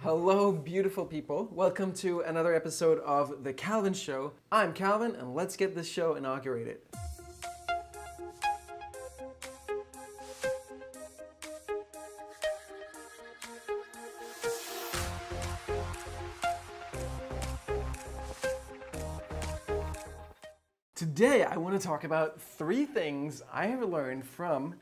Hello, beautiful people. Welcome to another episode of The Calvin Show. I'm Calvin, and let's get this show inaugurated. Today, I want to talk about three things I have learned from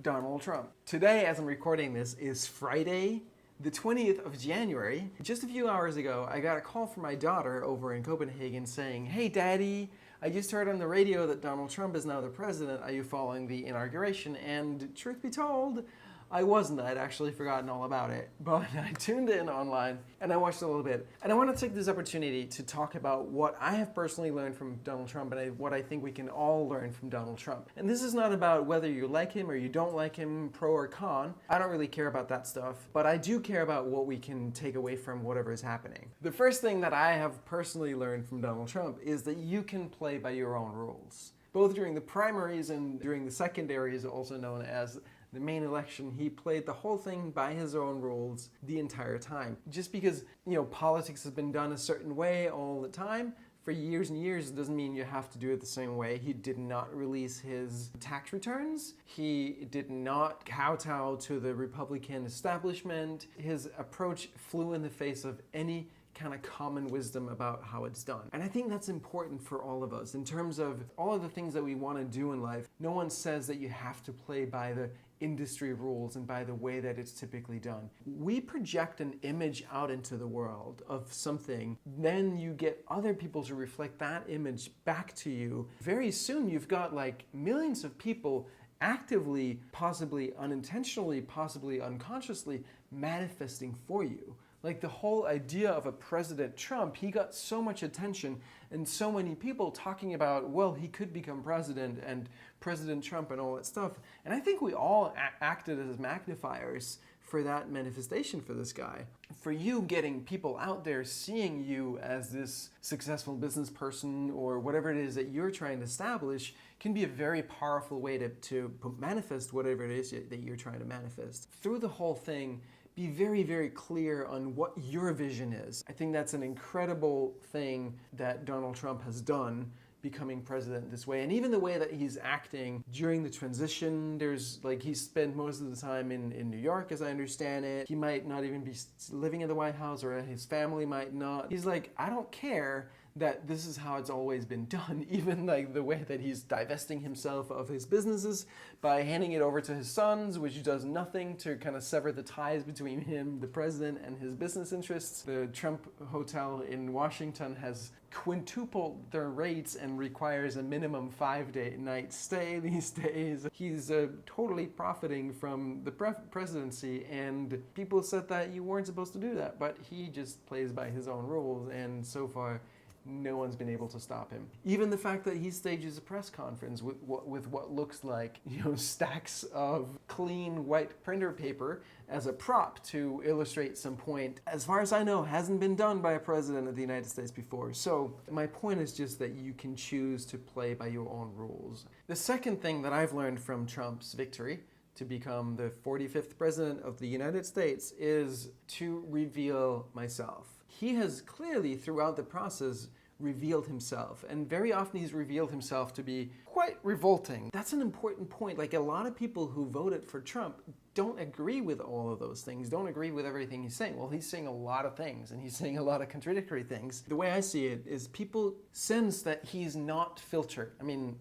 Donald Trump. Today, as I'm recording this, is Friday, the 20th of January. Just a few hours ago, I got a call from my daughter over in Copenhagen saying, "Hey, Daddy, I just heard on the radio that Donald Trump is now the president. Are you following the inauguration?" And truth be told, I wasn't. I'd actually forgotten all about it. But I tuned in online and I watched a little bit. And I want to take this opportunity to talk about what I have personally learned from Donald Trump and what I think we can all learn from Donald Trump. And this is not about whether you like him or you don't like him, pro or con. I don't really care about that stuff. But I do care about what we can take away from whatever is happening. The first thing that I have personally learned from Donald Trump is that you can play by your own rules. Both during the primaries and during the secondaries, also known as the main election, he played the whole thing by his own rules the entire time. Just because, politics has been done a certain way all the time for years and years doesn't mean you have to do it the same way. He did not release his tax returns. He did not kowtow to the Republican establishment. His approach flew in the face of any kind of common wisdom about how it's done. And I think that's important for all of us in terms of all of the things that we want to do in life. No one says that you have to play by the industry rules and by the way that it's typically done. We project an image out into the world of something, then you get other people to reflect that image back to you. Very soon you've got like millions of people actively, possibly unintentionally, possibly unconsciously manifesting for you. Like the whole idea of a President Trump, he got so much attention and so many people talking about, well, he could become president and President Trump and all that stuff. And I think we all acted as magnifiers for that manifestation for this guy. For you getting people out there seeing you as this successful business person or whatever it is that you're trying to establish can be a very powerful way to manifest whatever it is that you're trying to manifest. Through the whole thing, be very, very clear on what your vision is. I think that's an incredible thing that Donald Trump has done, becoming president this way. And even the way that he's acting during the transition, he spent most of the time in New York, as I understand it. He might not even be living in the White House, or his family might not. He's like, I don't care that this is how it's always been done. Even like the way that he's divesting himself of his businesses by handing it over to his sons, which does nothing to kind of sever the ties between him, the president, and his business interests. The Trump Hotel in Washington has quintupled their rates and requires a minimum 5-night stay these days. He's totally profiting from the presidency, and people said that you weren't supposed to do that, but he just plays by his own rules, and so far no one's been able to stop him. Even the fact that he stages a press conference with what looks like, stacks of clean white printer paper as a prop to illustrate some point, as far as I know, hasn't been done by a president of the United States before. So my point is just that you can choose to play by your own rules. The second thing that I've learned from Trump's victory to become the 45th president of the United States is to reveal myself. He has clearly, throughout the process, revealed himself, and very often he's revealed himself to be quite revolting. That's an important point. Like, a lot of people who voted for Trump don't agree with all of those things, don't agree with everything he's saying. Well, he's saying a lot of things, and he's saying a lot of contradictory things. The way I see it is people sense that he's not filtered. I mean,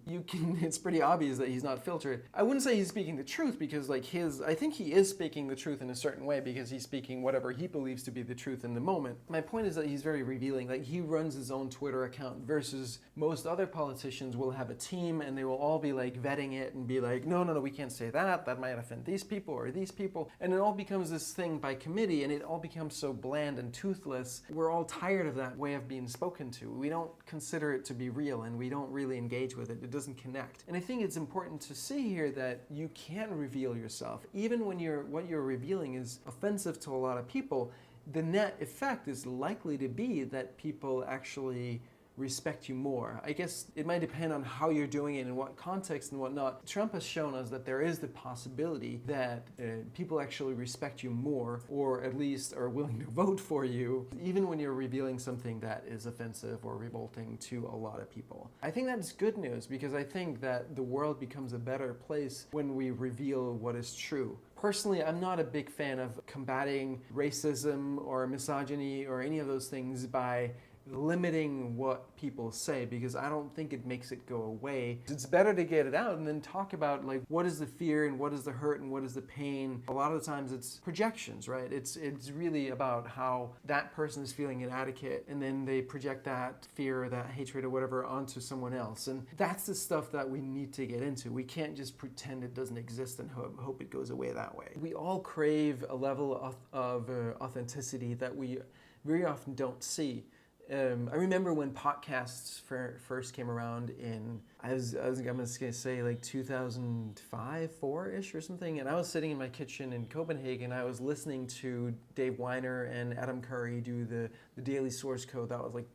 it's pretty obvious that he's not filtered. I wouldn't say he's speaking the truth, because I think he is speaking the truth in a certain way, because he's speaking whatever he believes to be the truth in the moment. My point is that he's very revealing. Like, he runs his own Twitter account versus most other politicians will have a team, and they will all be like vetting it and be like, no, we can't say that. That might offend these people or these people. And it all becomes this thing by committee, and it all becomes so bland and toothless. We're all tired of that way of being spoken to. We don't consider it to be real, and we don't really engage with it. It doesn't connect. And I think it's important to see here that you can reveal yourself. Even when what you're revealing is offensive to a lot of people, the net effect is likely to be that people actually respect you more. I guess it might depend on how you're doing it, in what context and whatnot. Trump has shown us that there is the possibility that people actually respect you more, or at least are willing to vote for you, even when you're revealing something that is offensive or revolting to a lot of people. I think that's good news, because I think that the world becomes a better place when we reveal what is true. Personally, I'm not a big fan of combating racism or misogyny or any of those things by limiting what people say, because I don't think it makes it go away. It's better to get it out and then talk about, like, what is the fear and what is the hurt and what is the pain. A lot of the times it's projections, right? It's really about how that person is feeling inadequate, and then they project that fear, that hatred or whatever onto someone else. And that's the stuff that we need to get into. We can't just pretend it doesn't exist and hope it goes away that way. We all crave a level of authenticity that we very often don't see. I remember when podcasts first came around in, I'm going to say like 2005, 4-ish or something, and I was sitting in my kitchen in Copenhagen. I was listening to Dave Weiner and Adam Curry do the Daily Source Code. That was like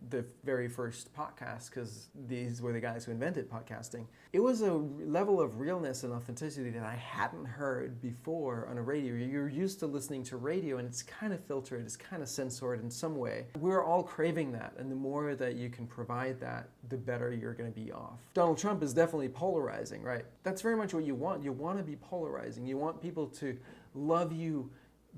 the very first podcast, because these were the guys who invented podcasting. It was a level of realness and authenticity that I hadn't heard before on a radio. You're used to listening to radio, and it's kind of filtered, it's kind of censored in some way. We're all craving that, and the more that you can provide that, the better you're going to be off. Donald Trump is definitely polarizing, right? That's very much what you want. You want to be polarizing. You want people to love you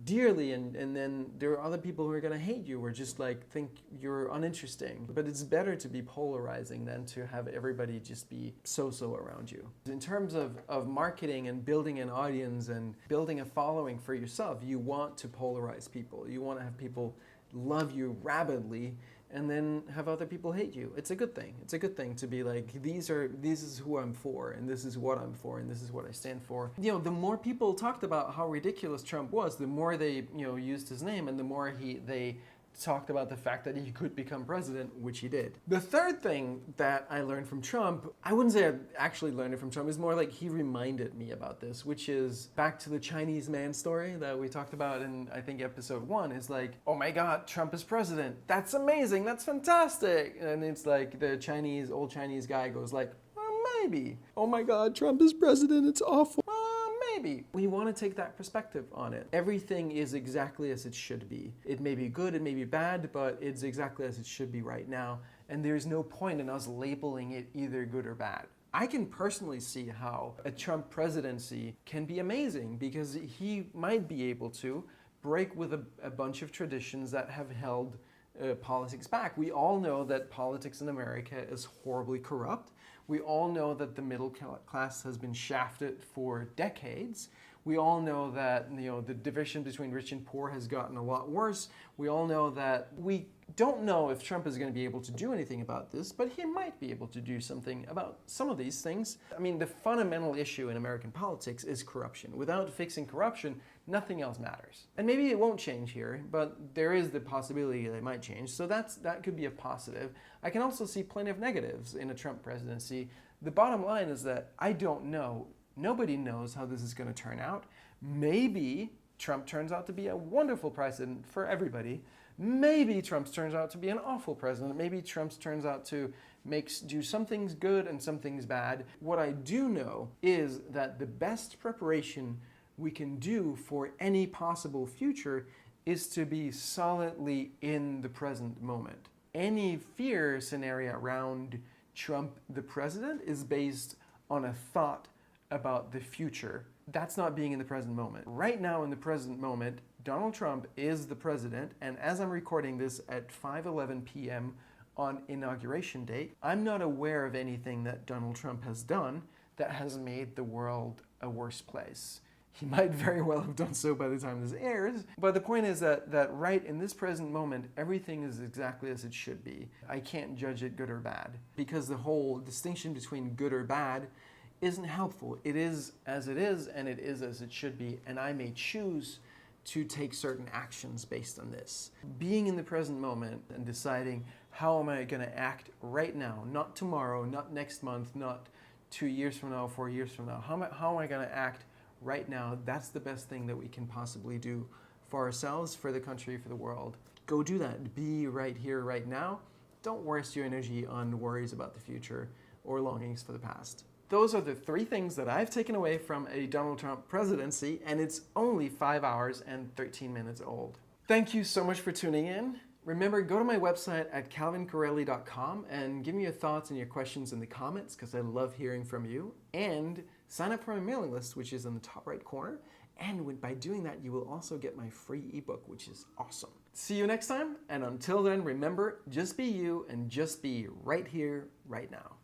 dearly, and then there are other people who are going to hate you or just like think you're uninteresting. But it's better to be polarizing than to have everybody just be so-so around you. In terms of marketing and building an audience and building a following for yourself, you want to polarize people. You want to have people love you rabidly and then have other people hate you. It's a good thing. It's a good thing to be like, this is who I'm for, and this is what I'm for, and this is what I stand for. You know, the more people talked about how ridiculous Trump was, the more they, used his name, and the more they talked about the fact that he could become president, which he did. The third thing that I learned from Trump, I wouldn't say I actually learned it from Trump, it's more like he reminded me about this, which is back to the Chinese man story that we talked about in, I think, episode 1, is like, oh my God, Trump is president. That's amazing, that's fantastic. And it's like the old Chinese guy goes like, well, maybe. Oh my God, Trump is president, it's awful. Maybe. We want to take that perspective on it. Everything is exactly as it should be. It may be good, it may be bad, but it's exactly as it should be right now. And there's no point in us labeling it either good or bad. I can personally see how a Trump presidency can be amazing, because he might be able to break with a bunch of traditions that have held politics back. We all know that politics in America is horribly corrupt. We all know that the middle class has been shafted for decades. We all know that the division between rich and poor has gotten a lot worse. We all know that we don't know if Trump is going to be able to do anything about this, but he might be able to do something about some of these things. I mean, the fundamental issue in American politics is corruption. Without fixing corruption, nothing else matters. And maybe it won't change here, but there is the possibility that it might change. So that could be a positive. I can also see plenty of negatives in a Trump presidency. The bottom line is that I don't know. Nobody knows how this is going to turn out. Maybe Trump turns out to be a wonderful president for everybody. Maybe Trump turns out to be an awful president. Maybe Trump turns out to do some things good and some things bad. What I do know is that the best preparation we can do for any possible future is to be solidly in the present moment. Any fear scenario around Trump the president is based on a thought about the future. That's not being in the present moment. Right now in the present moment, Donald Trump is the president, and as I'm recording this at 5:11 p.m. on inauguration date, I'm not aware of anything that Donald Trump has done that has made the world a worse place. He might very well have done so by the time this airs, but the point is that right in this present moment, everything is exactly as it should be. I can't judge it good or bad, because the whole distinction between good or bad isn't helpful. It is as it is, and it is as it should be, and I may choose to take certain actions based on this. Being in the present moment and deciding, how am I going to act right now, not tomorrow, not next month, not 2 years from now, 4 years from now. How am I going to act right now? That's the best thing that we can possibly do for ourselves, for the country, for the world. Go do that. Be right here, right now. don't waste your energy on worries about the future or longings for the past. Those are the 3 things that I've taken away from a Donald Trump presidency, and it's only 5 hours and 13 minutes old. Thank you so much for tuning in. Remember, go to my website at calvincorelli.com and give me your thoughts and your questions in the comments, because I love hearing from you. And sign up for my mailing list, which is in the top right corner. And by doing that, you will also get my free ebook, which is awesome. See you next time. And until then, remember, just be you and just be right here, right now.